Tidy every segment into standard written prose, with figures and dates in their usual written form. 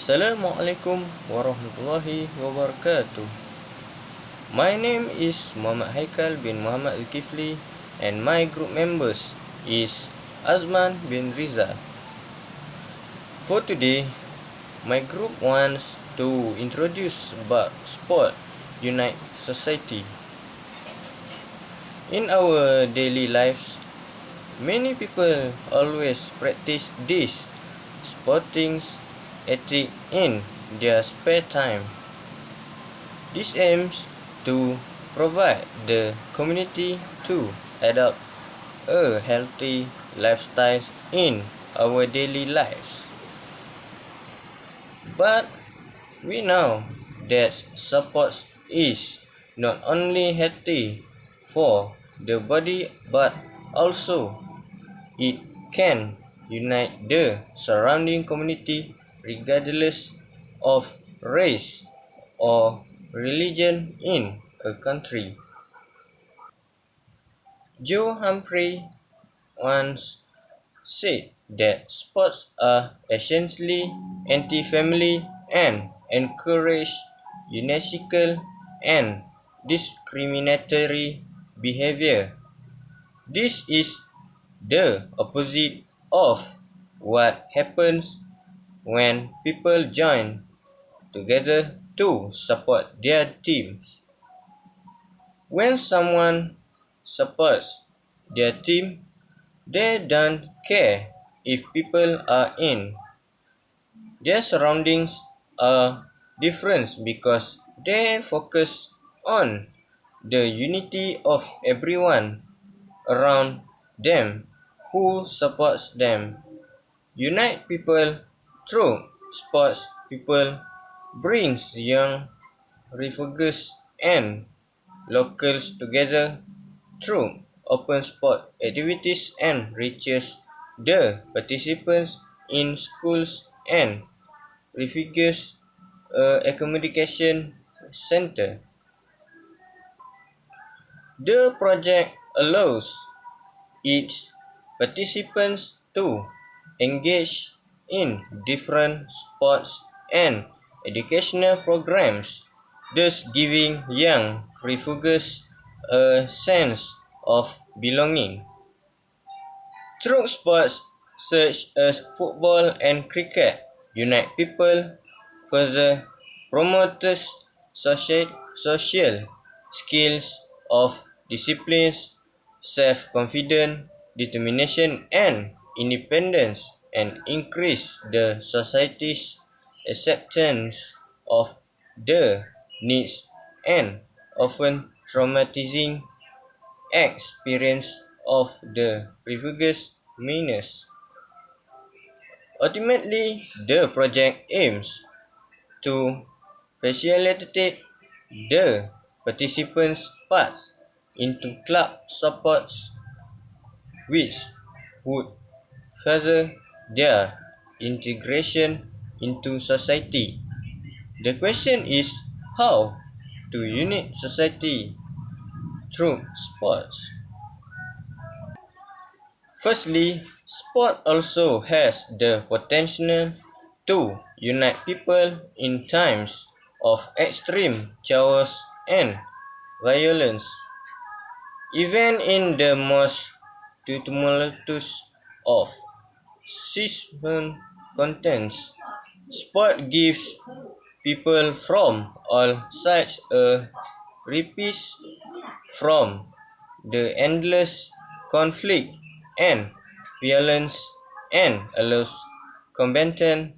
Assalamualaikum warahmatullahi wabarakatuh. My name is Muhammad Haikal bin Muhammad Al-Kifli and my group members is Azman bin Rizal. For today, my group wants to introduce about sport unite society. In our daily lives, many people always practice this sporting ethic in their spare time. This aims to provide the community to adopt a healthy lifestyle in our daily lives. But we know that sports is not only healthy for the body but also it can unite the surrounding community regardless of race or religion in a country. Joe Humphrey once said that sports are essentially anti-family and encourage unethical and discriminatory behavior. This is the opposite of what happens when people join together to support their teams. When someone supports their team, they don't care if people are in their surroundings are different because they focus on the unity of everyone around them who supports them. Unite people through sports. People brings young refugees and locals together through open sport activities and reaches the participants in schools and refugees accommodation center. The project allows its participants to engage in different sports and educational programs, thus giving young refugees a sense of belonging. Through sports such as football and cricket, unite people, further promotes social skills of disciplines, self-confidence, determination and independence, and increase the society's acceptance of the needs and often traumatizing experience of the previous miners. Ultimately, the project aims to facilitate the participants' paths into club supports which would further their integration into society. The question is how to unite society through sports. Firstly, sport also has the potential to unite people in times of extreme chaos and violence. Even in the most tumultuous of season contents, sport gives people from all sides a reprieve from the endless conflict and violence and allows combatants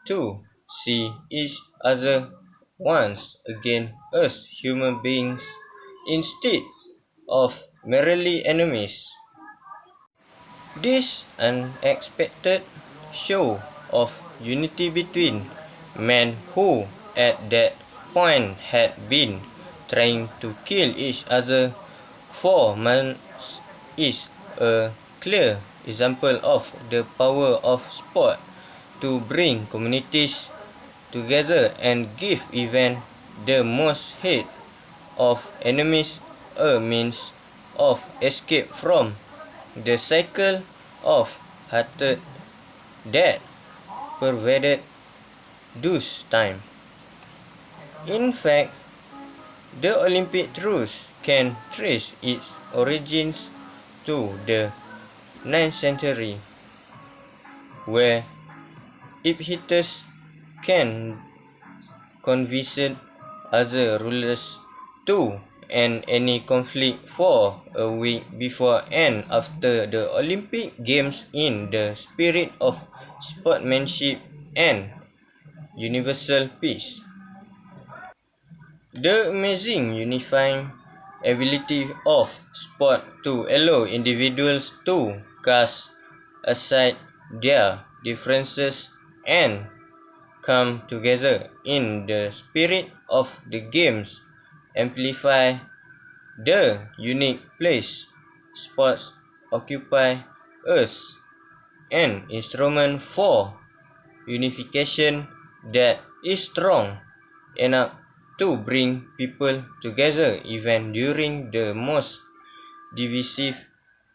to see each other once again as human beings instead of merely enemies. This unexpected show of unity between men who at that point had been trying to kill each other for months is a clear example of the power of sport to bring communities together and give even the most hate of enemies a means of escape from the cycle of hatred that pervaded those time. In fact, the Olympic truce can trace its origins to the 9th century, where Epictetus can convince other rulers to end any conflict for a week before and after the Olympic Games in the spirit of sportsmanship and universal peace. The amazing unifying ability of sport to allow individuals to cast aside their differences and come together in the spirit of the games amplify the unique place sports occupy as an instrument for unification that is strong enough to bring people together even during the most divisive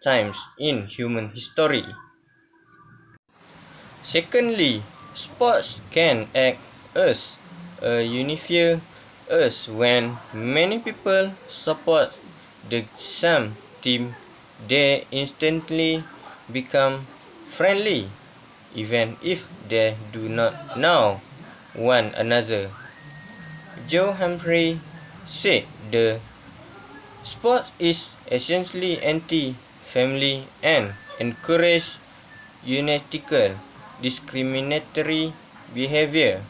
times in human history. Secondly, sports can act as a unifier as when many people support the same team, they instantly become friendly even if they do not know one another. Joe Humphrey said the sport is essentially anti-family and encourage unethical, discriminatory behavior.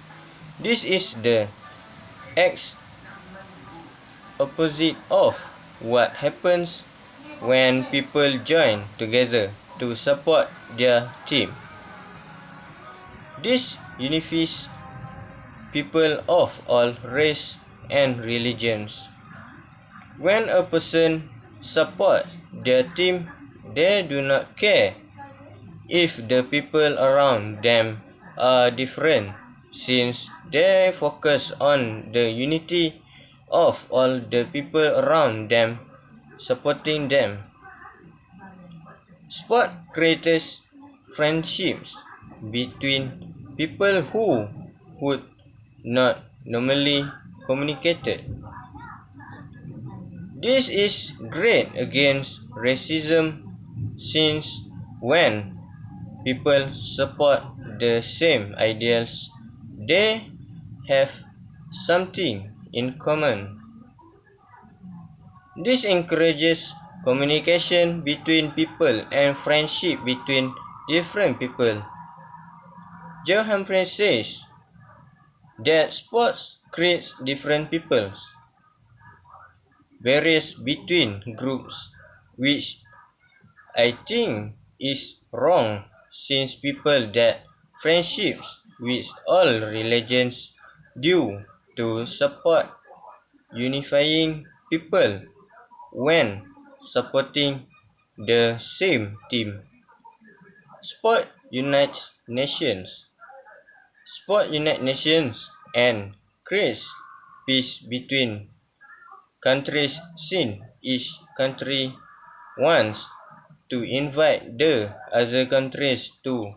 This is the opposite of what happens when people join together to support their team. This unifies people of all race and religions. When a person supports their team, they do not care if the people around them are different, since they focus on the unity of all the people around them supporting them. Sport creates friendships between people who would not normally communicate. This is great against racism since when people support the same ideals, they have something in common. This encourages communication between people and friendship between different people. Joe Humphrey says that sports creates different peoples, barriers between groups, which I think is wrong since people that friendships with all religions due to support unifying people when supporting the same team. Sport unites nations. Sport unites nations and creates peace between countries since each country wants to invite the other countries to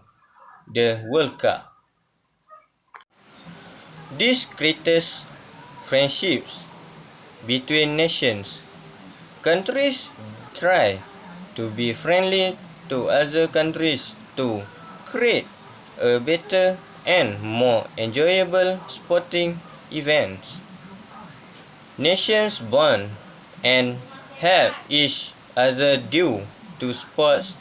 the World Cup. This creates friendships between nations. Countries try to be friendly to other countries to create a better and more enjoyable sporting events. Nations bond and help each other due to sports,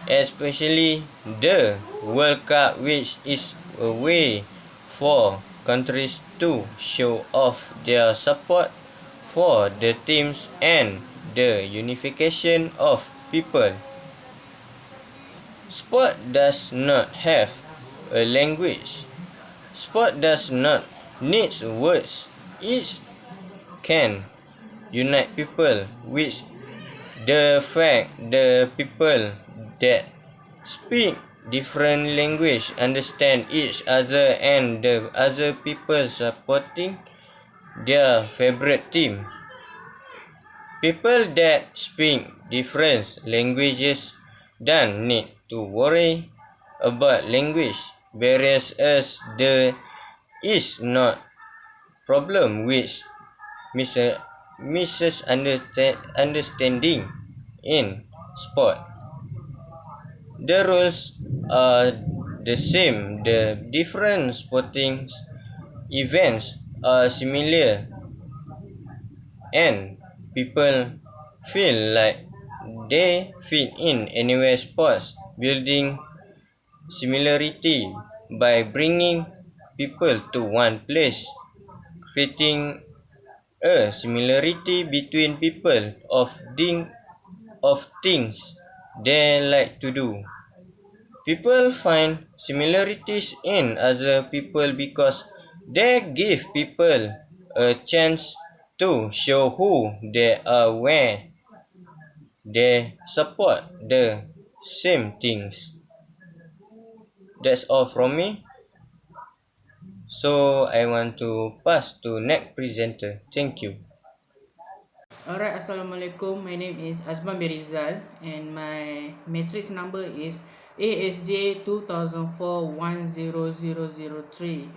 especially the World Cup, which is a way for countries to show off their support for the teams and the unification of people. Sport does not have a language. Sport does not need words. It can unite people, which the fact the people that speak different language understand each other and the other people supporting their favorite team. People that speak different languages don't need to worry about language barriers as the is not problem which misunderstanding in sport. The rules are the same. The different sporting events are similar and people feel like they fit in anywhere. Sports building similarity by bringing people to one place, creating a similarity between people of things they like to do. People find similarities in other people because they give people a chance to show who they are when they support the same things. That's all from me. So I want to pass to next presenter. Thank you. Alright, Assalamualaikum. My name is Azman Berizal and my matrix number is ASJ 2004-10003.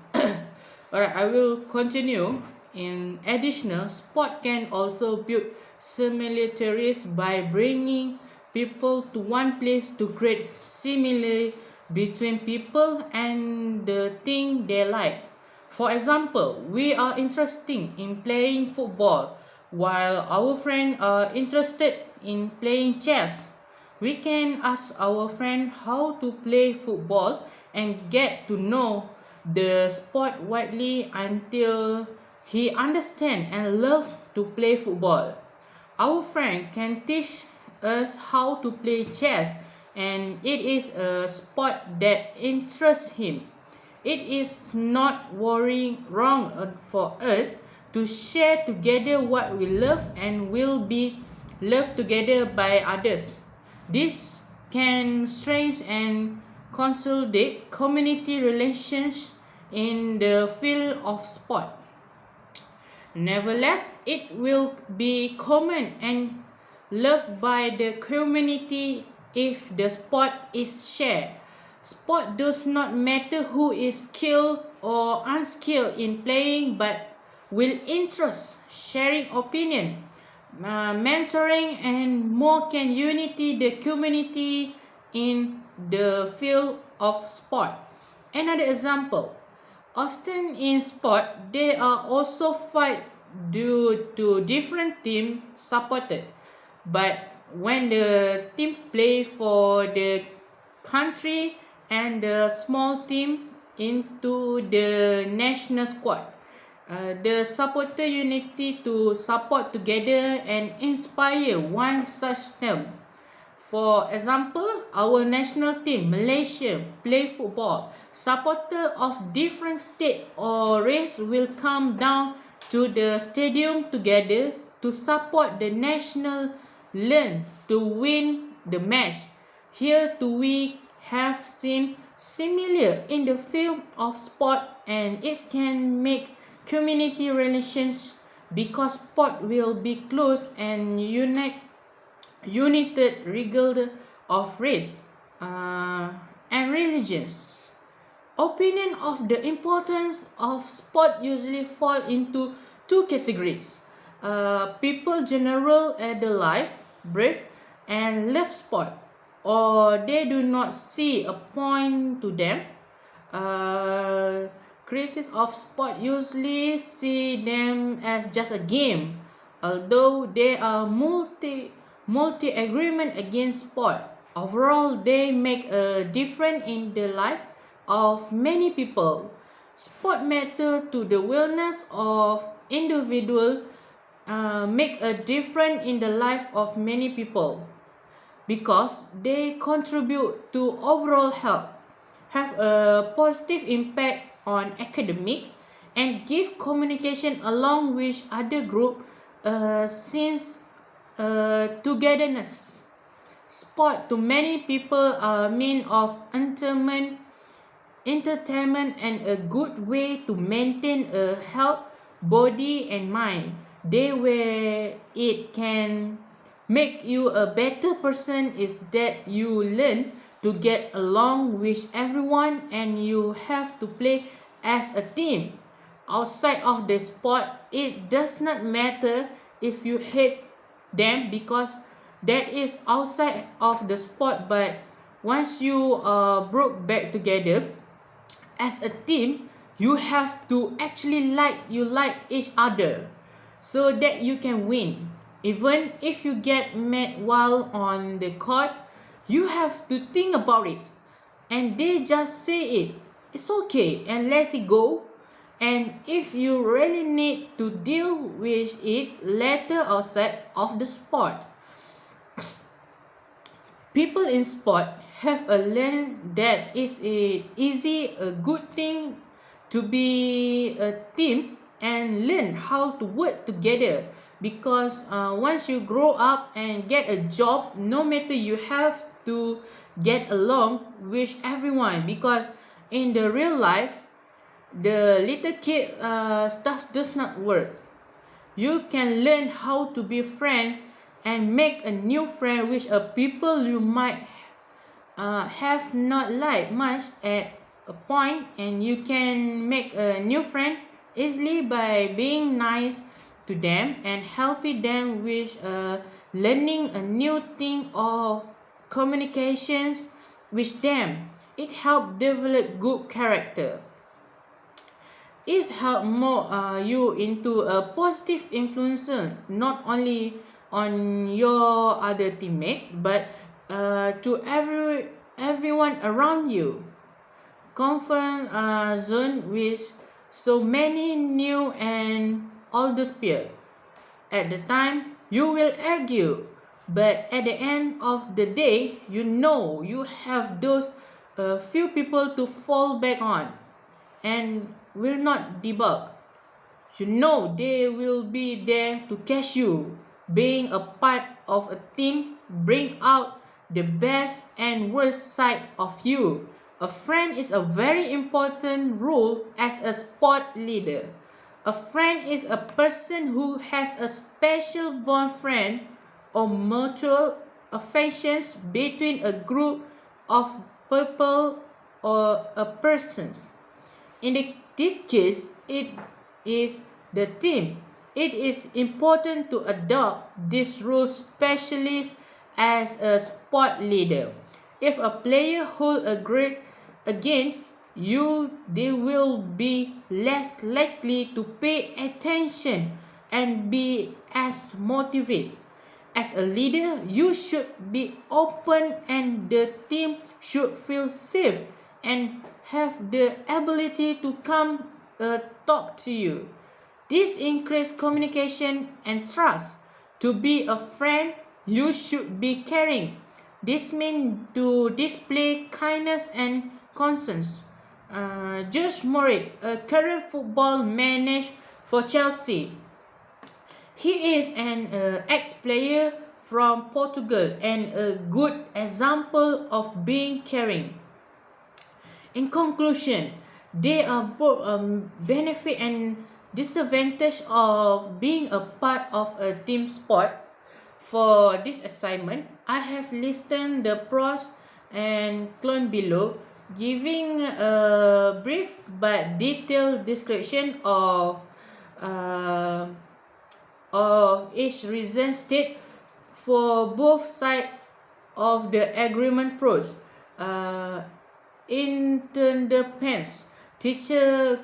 Alright, I will continue. In additional, sport can also build similarities by bringing people to one place to create similarity between people and the thing they like. For example, we are interested in playing football while our friends are interested in playing chess. We can ask our friend how to play football and get to know the sport widely until he understands and loves to play football. Our friend can teach us how to play chess, and it is a sport that interests him. It is not worrying wrong for us to share together what we love and will be loved together by others. This can strengthen and consolidate community relations in the field of sport. Nevertheless, it will be common and loved by the community if the sport is shared. Sport does not matter who is skilled or unskilled in playing, but will interest, sharing opinion, mentoring, and more can unity the community in the field of sport. Another example, often in sport, there are also fight due to different team supported. But when the team play for the country and the small team into the national squad, the supporter unity to support together and inspire one such team. For example, our national team, Malaysia, play football. Supporters of different state or race will come down to the stadium together to support the national learn to win the match. Here too we have seen similar in the field of sport, and it can make community relations because sport will be close and united regardless of race and religions. Opinion of the importance of sport usually fall into two categories. People general at the life, brave, and love sport, or they do not see a point to them. Critics of sport usually see them as just a game, although there are multi agreement against sport. Overall, they make a difference in the life of many people. Sport matter to the wellness of individual, make a difference in the life of many people because they contribute to overall health, have a positive impact on academic, and give communication along with other group since togetherness. Sport to many people are mean of entertainment and a good way to maintain a health body and mind. They where it can make you a better person is that you learn to get along with everyone and you have to play as a team. Outside of the sport, it does not matter if you hate them because that is outside of the sport, but once you broke back together as a team, you have to actually like each other so that you can win. Even if you get mad while on the court, you have to think about it, and they just say it's okay and let it go. And if you really need to deal with it later outside of the sport, people in sport have learned that it's a good thing to be a team and learn how to work together, because once you grow up and get a job, no matter, you have to get along with everyone, because in the real life the little kid stuff does not work. You can learn how to be friend and make a new friend with a people you might have not liked much at a point, and you can make a new friend easily by being nice to them and helping them with learning a new thing or communications with them. It helps develop good character. It help more you into a positive influencer, not only on your other teammate, but to everyone around you. Comfort zone with so many new and older peers. At the time, you will argue, but at the end of the day, you know you have those few people to fall back on and will not debug. You know they will be there to catch you. Being a part of a team bring out the best and worst side of you. A friend is a very important role as a sport leader. A friend is a person who has a special bond friend or mutual affections between a group of people or a persons. In this case, it is the team. It is important to adopt this role, especially as a sport leader. If a player holds a grade against you, they will be less likely to pay attention and be as motivated. As a leader, you should be open and the team should feel safe and have the ability to come talk to you. This increases communication and trust. To be a friend, you should be caring. This means to display kindness and concern. Jose Mourinho, a current football manager for Chelsea, he is an ex-player from Portugal and a good example of being caring. In conclusion, there are both benefit and disadvantage of being a part of a team sport. For this assignment, I have listed the pros and cons below, giving a brief but detailed description uh, of each reason state for both sides of the agreement pros. Interdependence, teacher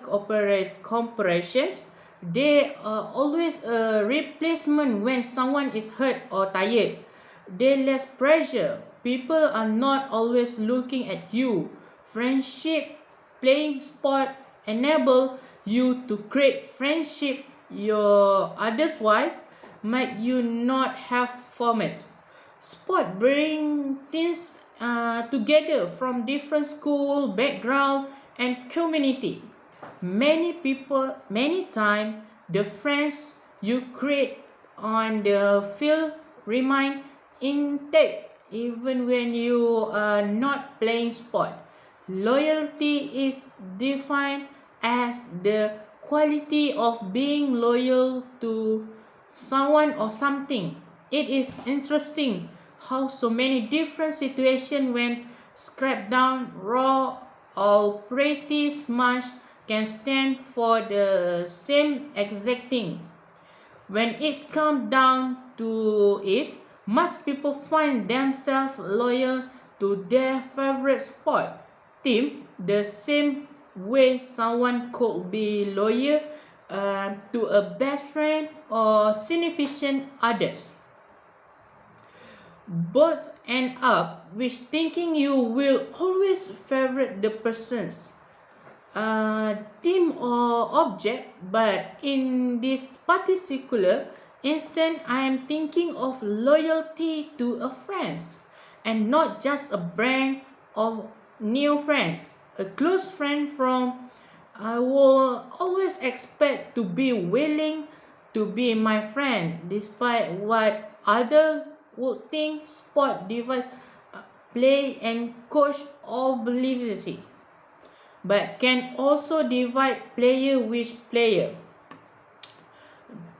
comparisons. They are always a replacement when someone is hurt or tired. They less pressure. People are not always looking at you. Friendship, playing sport enable you to create friendship your otherwise might you not have formed. Sport bring teens together from different school background and community. Many time, the friends you create on the field remain intact even when you are not playing sport. Loyalty is defined as the quality of being loyal to someone or something. It is interesting how so many different situations when scrapped down raw all pretty much can stand for the same exact thing. When it's come down to it, most people find themselves loyal to their favorite sport team the same way someone could be loyal to a best friend or significant others. Both end up with thinking you will always favorite the person's team or object, but in this particular instance, I am thinking of loyalty to a friends and not just a brand of new friends. A close friend from I will always expect to be willing to be my friend despite what other would think sport device play and coach or believes it, but can also divide player with player.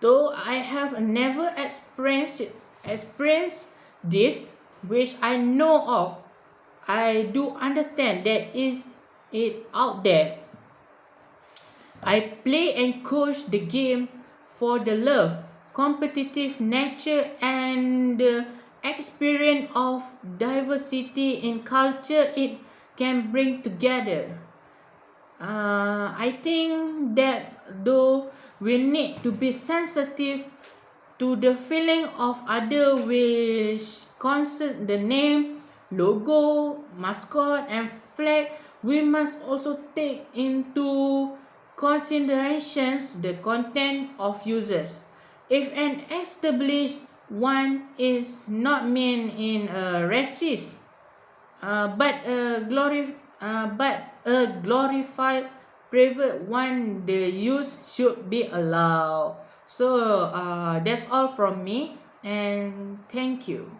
Though I have never experienced this, which I know of, I do understand that is it out there. I play and coach the game for the love, competitive nature, and the experience of diversity in culture it can bring together. I think that though we need to be sensitive to the feeling of other which concern the name, logo, mascot, and flag, we must also take into considerations the content of users. If an established one is not meant in a racist but a glorified private one, the use should be allowed. So that's all from me, and thank you.